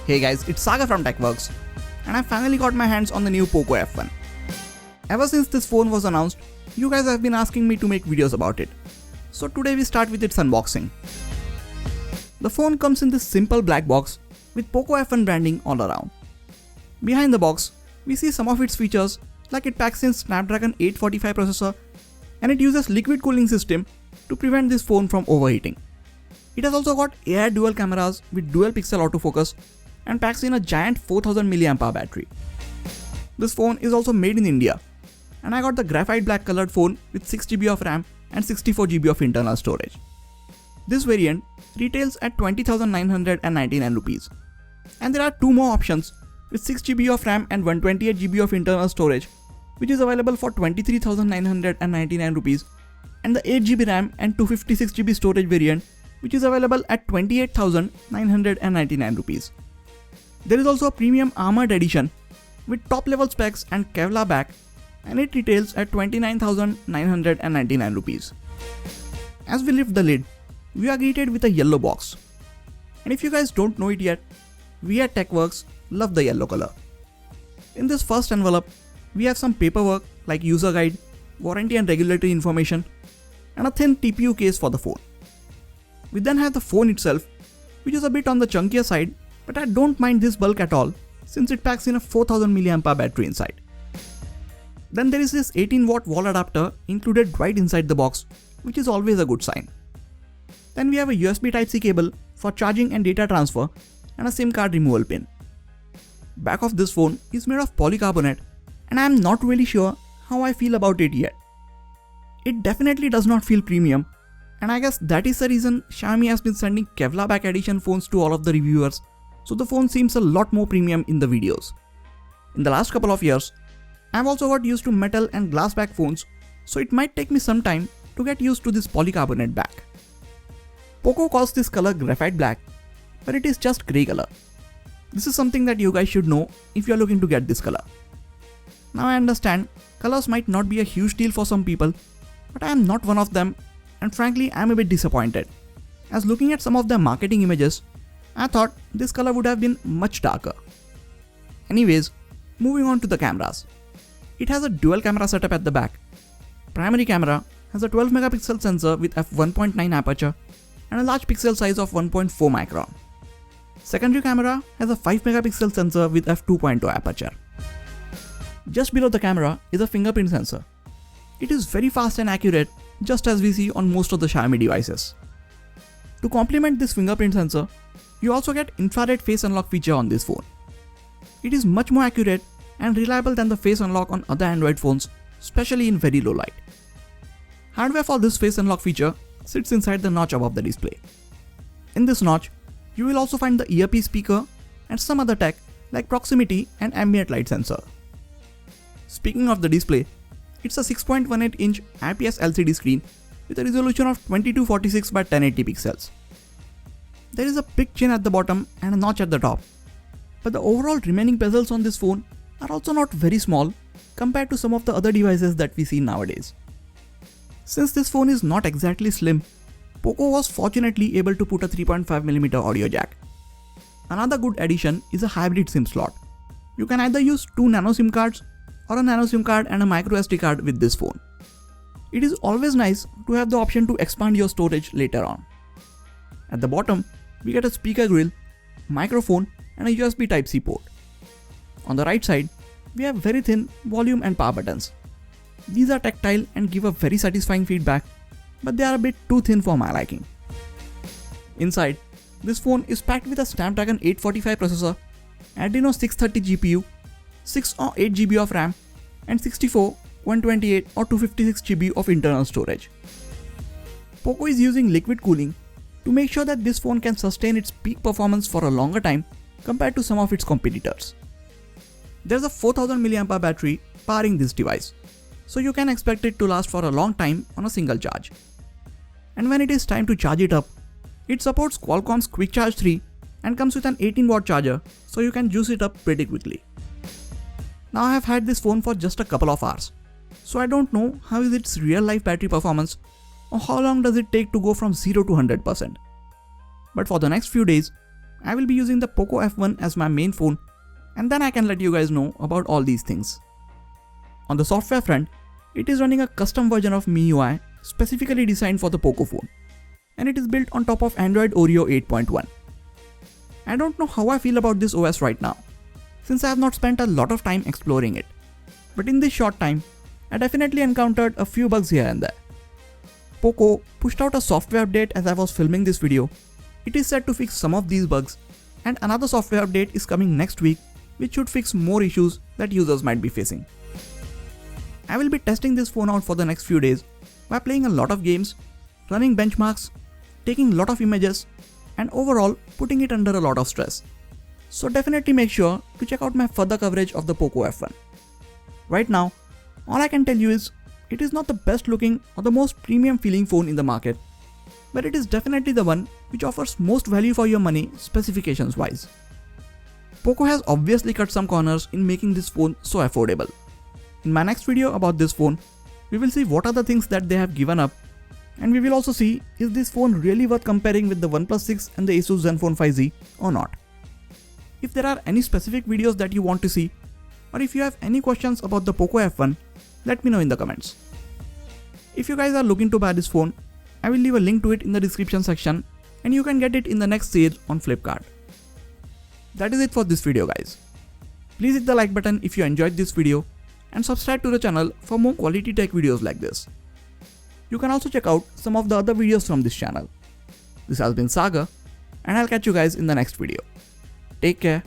Hey guys, it's Saga from TechWorks, and I finally got my hands on the new POCO F1. Ever since this phone was announced, you guys have been asking me to make videos about it. So today we start with its unboxing. The phone comes in this simple black box with POCO F1 branding all around. Behind the box, we see some of its features like it packs in Snapdragon 845 processor and it uses liquid cooling system to prevent this phone from overheating. It has also got AI dual cameras with dual pixel autofocus and packs in a giant 4000 mAh battery. This phone is also made in India, and I got the graphite black colored phone with 6GB of RAM and 64GB of internal storage. This variant retails at 20,999 rupees, and there are two more options with 6GB of RAM and 128GB of internal storage, which is available for 23,999 rupees, and the 8GB RAM and 256GB storage variant, which is available at 28,999 rupees. There is also a premium armored edition with top level specs and Kevlar back, and it retails at 29,999 rupees. As we lift the lid, we are greeted with a yellow box. And if you guys don't know it yet, we at TechWorks love the yellow color. In this first envelope, we have some paperwork like user guide, warranty and regulatory information, and a thin TPU case for the phone. We then have the phone itself, which is a bit on the chunkier side, but I don't mind this bulk at all since it packs in a 4000 mAh battery inside. Then there is this 18-watt wall adapter included right inside the box, which is always a good sign. Then we have a USB Type-C cable for charging and data transfer and a SIM card removal pin. Back of this phone is made of polycarbonate, and I am not really sure how I feel about it yet. It definitely does not feel premium, and I guess that is the reason Xiaomi has been sending Kevlar back edition phones to all of the reviewers, so the phone seems a lot more premium in the videos. In the last couple of years, I have also got used to metal and glass back phones, so it might take me some time to get used to this polycarbonate back. POCO calls this color Graphite Black, but it is just grey color. This is something that you guys should know if you are looking to get this color. Now I understand colors might not be a huge deal for some people, but I am not one of them, and frankly I am a bit disappointed, as looking at some of their marketing images, I thought this color would have been much darker. Anyways, moving on to the cameras. It has a dual camera setup at the back. Primary camera has a 12 megapixel sensor with f1.9 aperture and a large pixel size of 1.4 micron. Secondary camera has a 5 megapixel sensor with f2.2 aperture. Just below the camera is a fingerprint sensor. It is very fast and accurate, just as we see on most of the Xiaomi devices. To complement this fingerprint sensor, you also get infrared face unlock feature on this phone. It is much more accurate and reliable than the face unlock on other Android phones, especially in very low light. Hardware for this face unlock feature sits inside the notch above the display. In this notch, you will also find the earpiece speaker and some other tech like proximity and ambient light sensor. Speaking of the display, it's a 6.18-inch IPS LCD screen with a resolution of 2246 by 1080 pixels. There is a big chin at the bottom and a notch at the top, but the overall remaining bezels on this phone are also not very small compared to some of the other devices that we see nowadays. Since this phone is not exactly slim, POCO was fortunately able to put a 3.5mm audio jack. Another good addition is a hybrid SIM slot. You can either use two nano SIM cards or a nano SIM card and a micro SD card with this phone. It is always nice to have the option to expand your storage later on. At the bottom, we get a speaker grill, microphone and a USB Type-C port. On the right side, we have very thin volume and power buttons. These are tactile and give a very satisfying feedback, but they are a bit too thin for my liking. Inside, this phone is packed with a Snapdragon 845 processor, Adreno 630 GPU, 6 or 8GB of RAM, and 64, 128 or 256GB of internal storage. POCO is using liquid cooling to make sure that this phone can sustain its peak performance for a longer time compared to some of its competitors. There's a 4000 mAh battery powering this device, so you can expect it to last for a long time on a single charge. And when it is time to charge it up, it supports Qualcomm's Quick Charge 3 and comes with an 18-watt charger, so you can juice it up pretty quickly. Now I have had this phone for just a couple of hours, so I don't know how is its real life battery performance or how long does it take to go from 0 to 100%. But for the next few days, I will be using the POCO F1 as my main phone, and then I can let you guys know about all these things. On the software front, it is running a custom version of MIUI specifically designed for the POCO phone, and it is built on top of Android Oreo 8.1. I don't know how I feel about this OS right now, since I have not spent a lot of time exploring it. But in this short time, I definitely encountered a few bugs here and there. POCO pushed out a software update as I was filming this video. It is said to fix some of these bugs, and another software update is coming next week which should fix more issues that users might be facing. I will be testing this phone out for the next few days by playing a lot of games, running benchmarks, taking a lot of images, and overall putting it under a lot of stress. So definitely make sure to check out my further coverage of the POCO F1. Right now, all I can tell you is it is not the best looking or the most premium feeling phone in the market, but it is definitely the one which offers most value for your money specifications wise. POCO has obviously cut some corners in making this phone so affordable. In my next video about this phone, we will see what are the things that they have given up, and we will also see is this phone really worth comparing with the OnePlus 6 and the Asus Zenfone 5Z or not. If there are any specific videos that you want to see, or if you have any questions about the POCO F1, let me know in the comments. If you guys are looking to buy this phone, I will leave a link to it in the description section, and you can get it in the next sale on Flipkart. That is it for this video guys. Please hit the like button if you enjoyed this video, and subscribe to the channel for more quality tech videos like this. You can also check out some of the other videos from this channel. This has been Sagar, and I'll catch you guys in the next video. Take care.